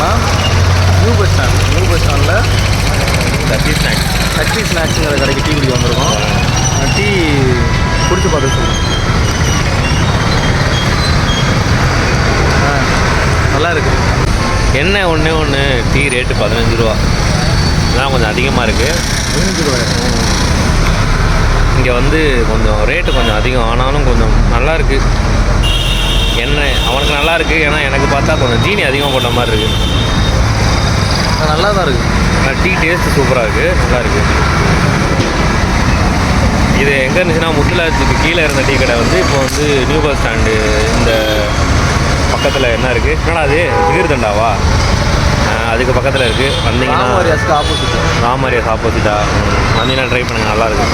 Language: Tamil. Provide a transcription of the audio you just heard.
வந்திருக்கோம்னா நியூ பஸ் ஸ்டாண்டில் சக்தி ஸ்நாக்ஸுங்கிற கடைக்கு டீ குடிக்க வந்திருக்கோம். டீ குடிச்சு பார்த்து சொல்லுங்கள். நல்லா இருக்குது. என்ன ஒன்று டீ ரேட்டு 15 ரூபா, இதெல்லாம் கொஞ்சம் அதிகமாக இருக்குது. 15 ரூபாய். இங்கே வந்து கொஞ்சம் ரேட்டு கொஞ்சம் அதிகம், ஆனாலும் கொஞ்சம் நல்லா இருக்குது. என்ன அவனுக்கு நல்லா இருக்குது, ஏன்னா எனக்கு பார்த்தா கொஞ்சம் ஜீனி அதிகமாக போட்ட மாதிரி இருக்குது. நல்லா தான் இருக்குது. ஆனால் டீ டேஸ்ட்டு சூப்பராக இருக்குது, நல்லா இருக்குது. இது எங்கே இருந்துச்சுன்னா முத்துலாஜுக்கு கீழே இருந்த டீ கடை வந்து இப்போ வந்து நியூ பஸ் ஸ்டாண்டு இந்த பக்கத்தில் என்ன இருக்குது, என்னடா அது ஜிகிர்தண்டாவா, அதுக்கு பக்கத்தில் இருக்குது. வந்தீங்கன்னா ராமரியாஸ்க்கு ஆப்போசிட்டாக வந்தீங்கன்னா ட்ரை பண்ணுங்கள், நல்லாயிருக்கும்.